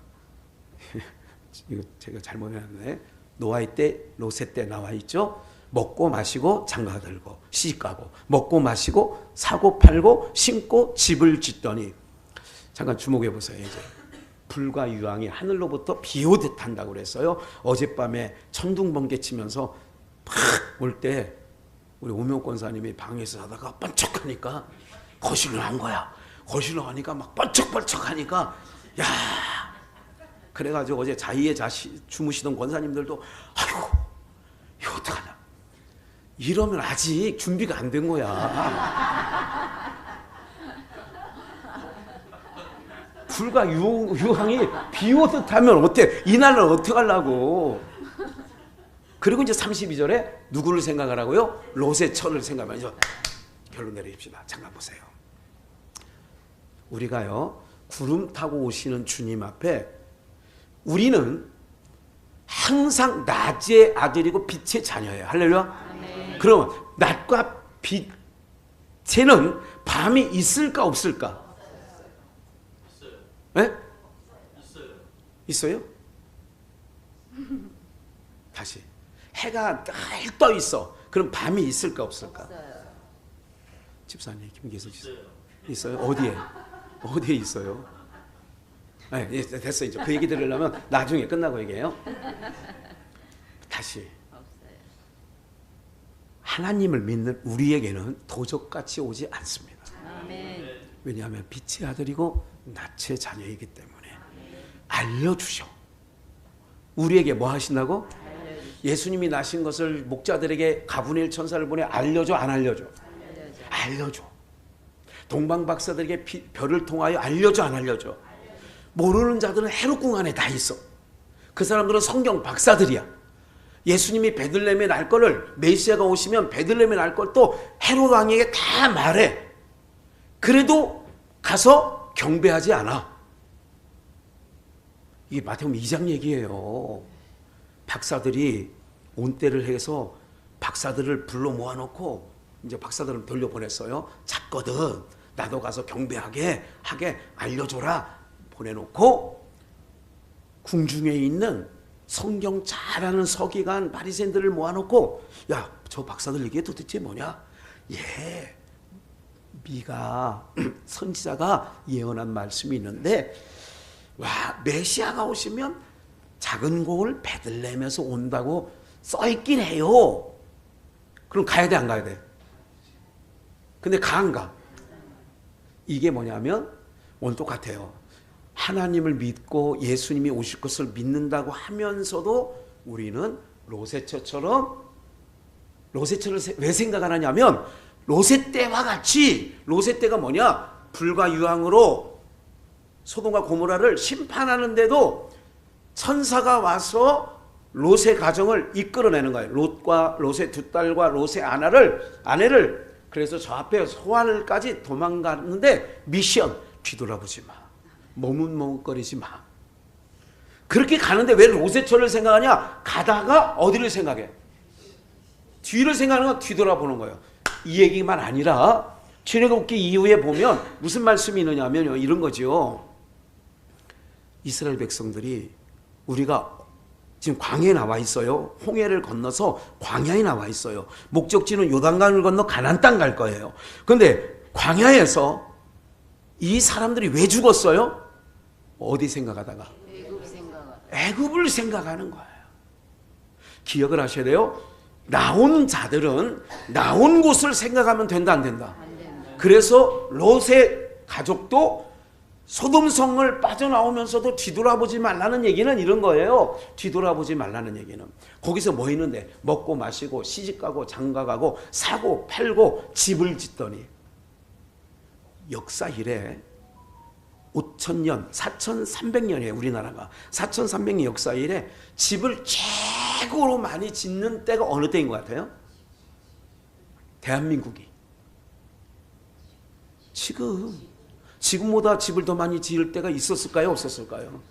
이거 제가 잘못해놨네. 노아의 때, 롯의 때 나와 있죠. 먹고 마시고 장가 들고 시집가고 먹고 마시고 사고 팔고 심고 집을 짓더니 잠깐 주목해 보세요. 이제 불과 유황이 하늘로부터 비 오듯 한다고 그랬어요. 어젯밤에 천둥번개 치면서 팍 올 때 우리 오명 권사님이 방에서 하다가 번쩍하니까 거실로 한 거야. 거실로 하니까 막 번쩍번쩍하니까 야, 그래가지고 어제 자의에 주무시던 권사님들도 아이고 이거 어떡하냐, 이러면 아직 준비가 안 된 거야. 불과 유황이 비 오듯 하면 어때? 이날은 어떻게 하려고. 그리고 이제 32절에 누구를 생각하라고요? 롯의 처를 생각하면서 결론 내립시다. 잠깐 보세요. 우리가요, 구름 타고 오시는 주님 앞에 우리는 항상 낮의 아들이고 빛의 자녀예요. 할렐루야. 그럼 낮과 빛에는 밤이 있을까 없을까? 네? 있어요? 다시. 해가 늘 떠 있어. 그럼 밤이 있을까 없을까? 집사님, 김계석 씨. 있어요? 어디에? 어디에 있어요? 네, 됐어. 이제 그 얘기 들으려면 나중에 끝나고 얘기해요. 다시. 하나님을 믿는 우리에게는 도적같이 오지 않습니다. 아멘. 왜냐하면 빛의 아들이고 낯의 자녀이기 때문에 알려주셔. 우리에게 뭐 하신다고? 예수님이 나신 것을 목자들에게 가브리엘 천사를 보내 알려줘, 안 알려줘? 알려줘. 동방 박사들에게 별을 통하여 알려줘, 안 알려줘? 모르는 자들은 헤롯궁 안에 다 있어. 그 사람들은 성경 박사들이야. 예수님이 베들레헴에 날 거를, 메시아가 오시면 베들레헴에 날 걸 또 헤롯 왕에게 다 말해. 그래도 가서 경배하지 않아. 이게 마태복음 2장 얘기예요. 박사들이 온때를 해서 박사들을 불러 모아놓고 이제 박사들은 돌려보냈어요. 잤거든. 나도 가서 경배하게 하게 알려줘라. 보내놓고 궁중에 있는 성경 잘 아는 서기관 바리새인들을 모아놓고, 야, 저 박사들 얘기 도대체 뭐냐? 예, 미가 선지자가 예언한 말씀이 있는데, 와, 메시아가 오시면 작은 고을 베들레헴에서 온다고 써있긴 해요. 그럼 가야 돼, 안 가야 돼? 근데 가, 안 가? 이게 뭐냐면 오늘 똑같아요. 하나님을 믿고 예수님이 오실 것을 믿는다고 하면서도 우리는 롯의 처처럼, 롯의 처를 왜 생각하느냐면 롯의 때와 같이, 롯의 때가 뭐냐? 불과 유황으로 소돔과 고모라를 심판하는데도 천사가 와서 롯의 가정을 이끌어내는 거예요. 롯과 롯의 두 딸과 롯의 아내를 그래서 저 앞에 소알까지 도망갔는데 미션, 뒤돌아보지 마. 머뭇머뭇거리지 마. 그렇게 가는데 왜 롯의 처를 생각하냐? 가다가 어디를 생각해? 뒤를 생각하는 건 뒤돌아보는 거예요. 이 얘기만 아니라 출애굽기 이후에 보면 무슨 말씀이 있느냐면 이런 거죠. 이스라엘 백성들이, 우리가 지금 광야에 나와 있어요. 홍해를 건너서 광야에 나와 있어요. 목적지는 요단강을 건너 가나안 땅 갈 거예요. 그런데 광야에서 이 사람들이 왜 죽었어요? 어디 생각하다가? 애굽을 생각하는 거예요. 기억을 하셔야 돼요. 나온 자들은 나온 곳을 생각하면 된다, 안 된다? 안 된다. 그래서 롯의 가족도 소돔성을 빠져나오면서도 뒤돌아보지 말라는 얘기는 이런 거예요. 뒤돌아보지 말라는 얘기는. 거기서 뭐 있는데? 먹고 마시고 시집가고 장가가고 사고 팔고 집을 짓더니 역사 이래 5,000년, 4,300년이에요. 우리나라가 4,300년 역사 이래 집을 최고로 많이 짓는 때가 어느 때인 것 같아요? 대한민국이. 지금보다 집을 더 많이 지을 때가 있었을까요? 없었을까요?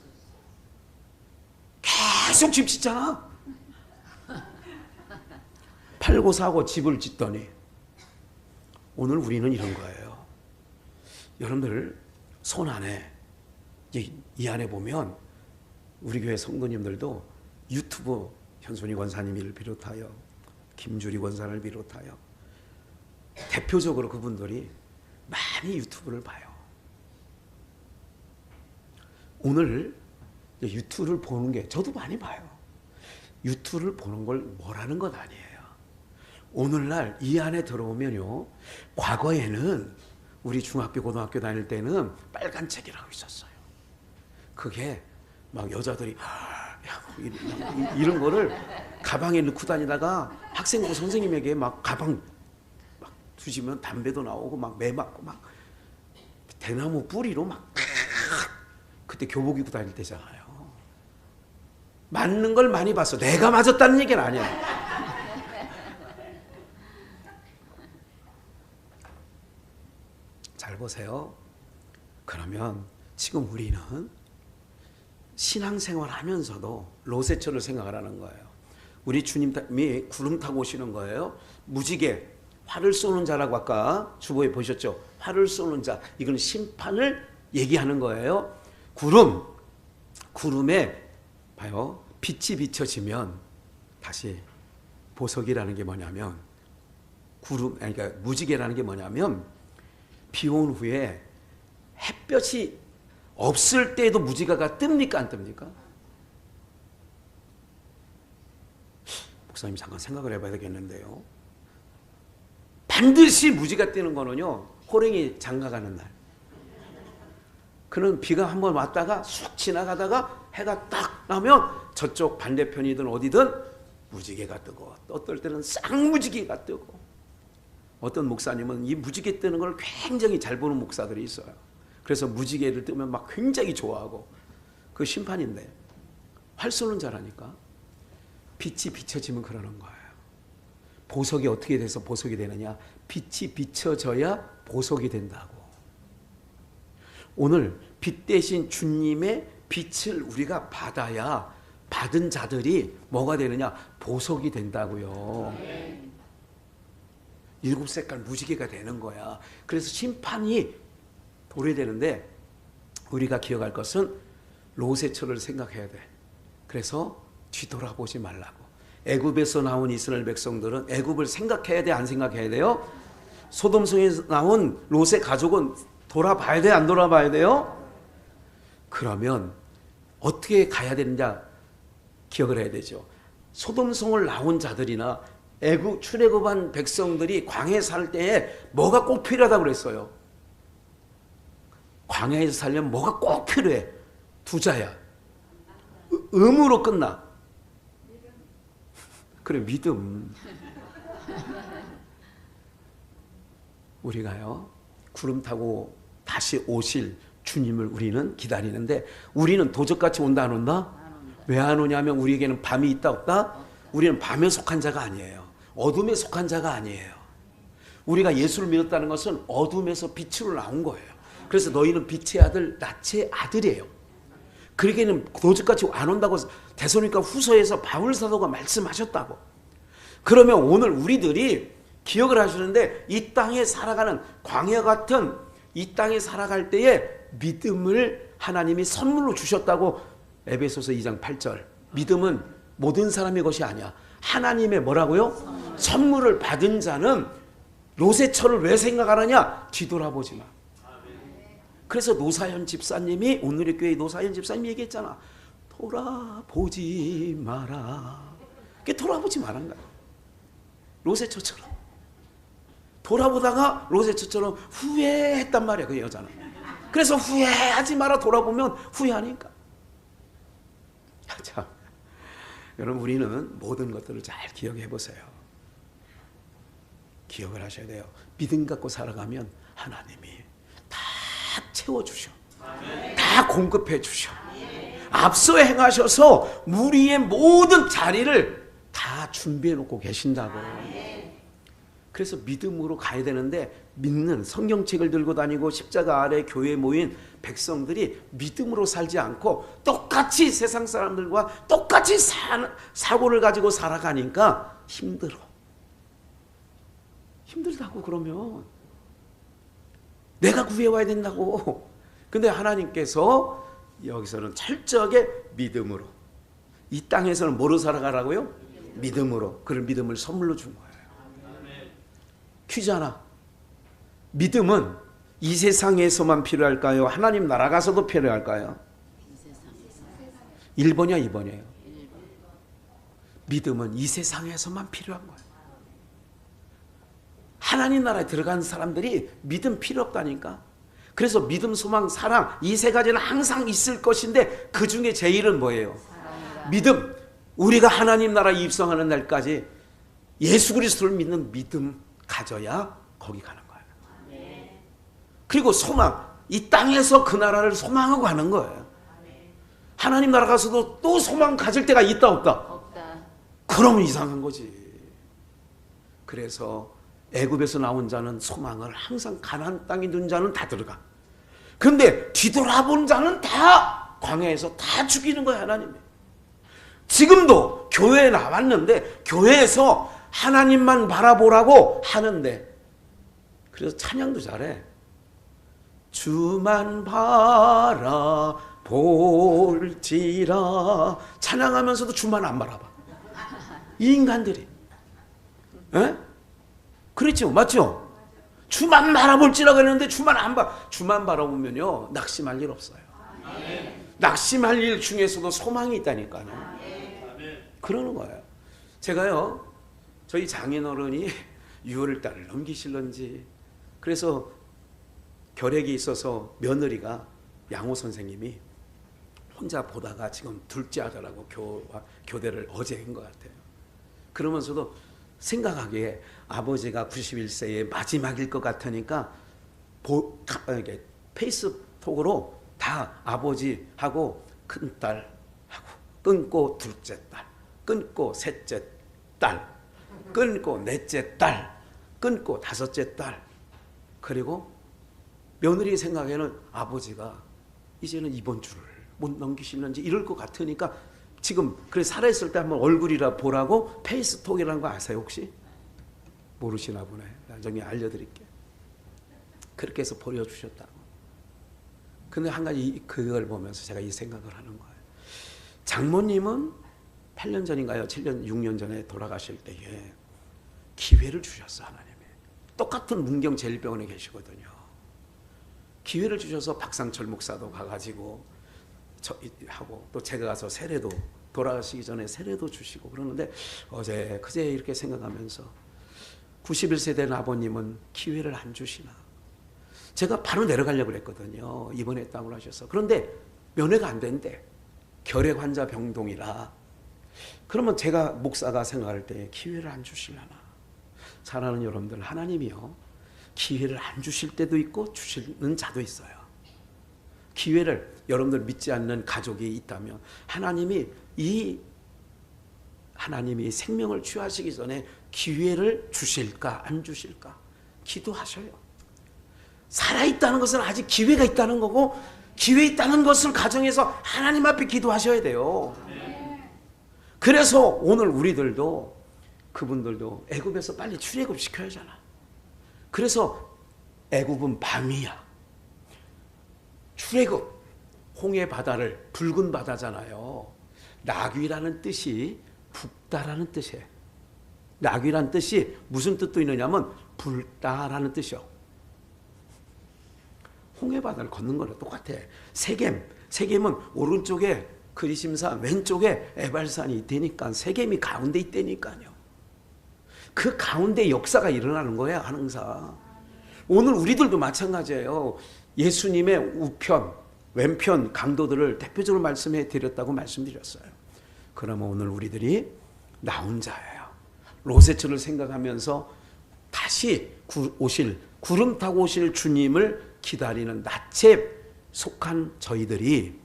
계속 집 짓잖아. 팔고 사고 집을 짓더니 오늘 우리는 이런 거예요. 여러분들 손 안에 이 안에 보면 우리 교회 성도님들도 유튜브 현순이 권사님을 비롯하여 김주리 권사를 비롯하여 대표적으로 그분들이 많이 유튜브를 봐요. 오늘 유튜브를 보는 게 저도 많이 봐요. 유튜브를 보는 걸 뭐라는 건 아니에요. 오늘날 이 안에 들어오면요, 과거에는 우리 중학교 고등학교 다닐 때는 빨간 책이라고 있었어요. 그게 막 여자들이 이런 거를 가방에 넣고 다니다가 학생부 선생님에게 막 가방 막 두시면 담배도 나오고 막 매 맞고 막 대나무 뿌리로 막 그때 교복 입고 다닐 때잖아요. 맞는 걸 많이 봤어. 내가 맞았다는 얘기는 아니야. 잘 보세요. 그러면 지금 우리는 신앙생활 하면서도 로세처를 생각하라는 거예요. 우리 주님이 구름 타고 오시는 거예요. 무지개, 활을 쏘는 자라고 아까 주보에 보셨죠? 활을 쏘는 자, 이건 심판을 얘기하는 거예요. 구름에 봐요. 빛이 비춰지면 다시 보석이라는 게 뭐냐면 그러니까 무지개라는 게 뭐냐면 비 온 후에 햇볕이 없을 때에도 무지개가 뜹니까 안 뜹니까? 목사님 잠깐 생각을 해봐야 되겠는데요. 반드시 무지개가 뜨는 거는요, 호랭이 장가가는 날. 그는 비가 한번 왔다가 쑥 지나가다가 해가 딱 나면 저쪽 반대편이든 어디든 무지개가 뜨고, 어떨 때는 쌍무지개가 뜨고, 어떤 목사님은 이 무지개 뜨는 걸 굉장히 잘 보는 목사들이 있어요. 그래서 무지개를 뜨면 막 굉장히 좋아하고, 그 심판인데 활 쏘는 자라니까. 빛이 비춰지면 그러는 거예요. 보석이 어떻게 돼서 보석이 되느냐? 빛이 비춰져야 보석이 된다고. 오늘 빛 대신 주님의 빛을 우리가 받아야 받은 자들이 뭐가 되느냐? 보석이 된다고요. 7색깔 무지개가 되는 거야. 그래서 심판이 도래되는데 우리가 기억할 것은 로세처를 생각해야 돼. 그래서 뒤돌아보지 말라고. 애굽에서 나온 이스라엘 백성들은 애굽을 생각해야 돼, 안 생각해야 돼요? 소돔성에서 나온 롯의 가족은 돌아봐야 돼, 안 돌아봐야 돼요? 그러면 어떻게 가야 되는지 기억을 해야 되죠. 소돔성을 나온 자들이나 애굽 출애굽한 백성들이 광야에 살 때에 뭐가 꼭 필요하다고 그랬어요? 광야에서 살려면 뭐가 꼭 필요해? 두자야. 음으로 끝나. 그래, 믿음. 우리가요, 구름 타고 다시 오실 주님을 우리는 기다리는데, 우리는 도적같이 온다 안 온다? 왜 안 오냐면 우리에게는 밤이 있다 없다? 우리는 밤에 속한 자가 아니에요. 어둠에 속한 자가 아니에요. 우리가 예수를 믿었다는 것은 어둠에서 빛으로 나온 거예요. 그래서 너희는 빛의 아들, 낮의 아들이에요. 그러기에는 도적같이 안 온다고 데살로니가 후서에서 바울 사도가 말씀하셨다고. 그러면 오늘 우리들이 기억을 하시는데, 이 땅에 살아가는 광야 같은 이 땅에 살아갈 때에 믿음을 하나님이 선물로 주셨다고. 에베소서 2장 8절. 믿음은 모든 사람의 것이 아니야. 하나님의 뭐라고요? 선물을 받은 자는 로세처를 왜 생각하느냐? 뒤돌아보지 마. 그래서 노사연 집사님이, 오늘의 교회 노사연 집사님이 얘기했잖아. 돌아보지 마라. 그게 돌아보지 말한 거야. 로세처처럼. 돌아보다가 로세처처럼 후회했단 말이야, 그 여자는. 그래서 후회하지 마라. 돌아보면 후회하니까. 자, 여러분, 우리는 모든 것들을 잘 기억해 보세요. 기억을 하셔야 돼요. 믿음 갖고 살아가면 하나님이 다 채워주셔. 다 공급해 주셔. 앞서 행하셔서 우리의 모든 자리를 다 준비해 놓고 계신다고. 그래서 믿음으로 가야 되는데, 믿는 성경책을 들고 다니고 십자가 아래 교회에 모인 백성들이 믿음으로 살지 않고 똑같이 세상 사람들과 똑같이 사고를 가지고 살아가니까 힘들어. 힘들다고. 그러면 내가 구해와야 된다고. 근데 하나님께서 여기서는 철저하게 믿음으로, 이 땅에서는 뭐로 살아가라고요? 믿음으로. 그런 믿음을 선물로 준 거예요. 퀴즈 하나. 믿음은 이 세상에서만 필요할까요? 하나님 나라 가서도 필요할까요? 1번이야 2번이에요? 믿음은 이 세상에서만 필요한 거예요. 하나님 나라에 들어간 사람들이 믿음 필요 없다니까. 그래서 믿음, 소망, 사랑, 이 세 가지는 항상 있을 것인데 그 중에 제일은 뭐예요? 믿음. 우리가 하나님 나라에 입성하는 날까지 예수 그리스도를 믿는 믿음 가져야 거기 가는 거예요. 그리고 소망. 이 땅에서 그 나라를 소망하고 가는 거예요. 하나님 나라 가서도 또 소망 가질 때가 있다 없다? 없다. 그러면 이상한 거지. 그래서 애굽에서 나온 자는 소망을 항상 가나안 땅에 있는 자는 다 들어가. 그런데 뒤돌아본 자는 다 광야에서 다 죽이는 거야 하나님이. 지금도 교회에 나왔는데 교회에서 하나님만 바라보라고 하는데, 그래서 찬양도 잘해. 주만 바라볼지라 찬양하면서도 주만 안 바라봐. 이 인간들이. 에? 그렇죠, 맞죠? 주만 바라볼지라고 했는데 주만 안 봐. 주만 바라보면요 낙심할 일 없어요. 낙심할 일 중에서도 소망이 있다니까요. 그러는 거예요. 제가요, 저희 장인어른이 6월달을 넘기실런지, 그래서 결핵이 있어서 며느리가 양호 선생님이 혼자 보다가 지금 둘째 아들하고 교대를 어제 한 것 같아요. 그러면서도 생각하기에 아버지가 91세의 마지막일 것 같으니까 페이스톡으로 다 아버지하고 큰딸하고 끊고 둘째 딸, 끊고 셋째 딸, 끊고 넷째 딸, 끊고 다섯째 딸, 그리고 며느리 생각에는 아버지가 이제는 이번 주를 못 넘기실는지 이럴 것 같으니까 지금 그래 살아있을 때 한번 얼굴이라 보라고 페이스톡이라는 거 아세요 혹시? 모르시나 보네. 나중에 알려드릴게요. 그렇게 해서 보여주셨다고. 근데 한 가지 그걸 보면서 제가 이 생각을 하는 거예요. 장모님은 8년 전인가요? 7년, 6년 전에 돌아가실 때에 기회를 주셨어 하나님이. 똑같은 문경 제일병원에 계시거든요. 기회를 주셔서 박상철 목사도 가가지고 하고, 또 제가 가서 세례도, 돌아가시기 전에 세례도 주시고 그러는데 어제 그제 이렇게 생각하면서 91세 된 아버님은 기회를 안 주시나. 제가 바로 내려가려고 그랬거든요. 입원에 땅을 하셔서. 그런데 면회가 안 된대. 결핵 환자 병동이라. 그러면 제가 목사가 생각할 때 기회를 안 주시려나. 사랑하는 여러분들, 하나님이요 기회를 안 주실 때도 있고 주시는 자도 있어요. 기회를, 여러분들 믿지 않는 가족이 있다면 하나님이 생명을 취하시기 전에 기회를 주실까 안 주실까 기도하셔요. 살아있다는 것은 아직 기회가 있다는 거고, 기회 있다는 것을 가정해서 하나님 앞에 기도하셔야 돼요. 그래서 오늘 우리들도, 그분들도 애굽에서 빨리 출애굽 시켜야 하잖아. 그래서 애굽은 밤이야. 출애굽, 홍해 바다를, 붉은 바다잖아요. 나귀라는 뜻이 붓다라는 뜻이에요. 나귀라는 뜻이 무슨 뜻도 있느냐면 붉다라는 뜻이요. 홍해 바다를 걷는 거랑 똑같아. 세겜은 오른쪽에 그리심산, 왼쪽에 에발산이 있다니까. 세겜이 가운데 있다니까요. 그 가운데 역사가 일어나는 거야 항상. 오늘 우리들도 마찬가지예요. 예수님의 우편, 왼편 강도들을 대표적으로 말씀해 드렸다고 말씀드렸어요. 그러면 오늘 우리들이 나 혼자예요. 로세츠를 생각하면서 다시 구름 타고 오실 주님을 기다리는 낯에 속한 저희들이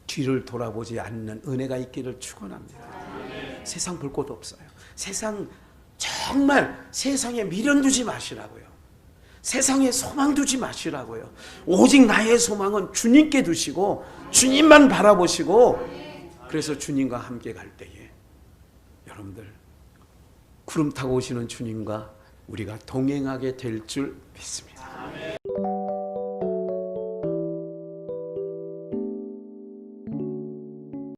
뒤를 돌아보지 않는 은혜가 있기를 축원합니다. 세상 볼 곳 없어요. 정말 세상에 미련 두지 마시라고요. 세상에 소망 두지 마시라고요. 오직 나의 소망은 주님께 두시고 주님만 바라보시고, 그래서 주님과 함께 갈 때에 여러분들 구름 타고 오시는 주님과 우리가 동행하게 될 줄 믿습니다.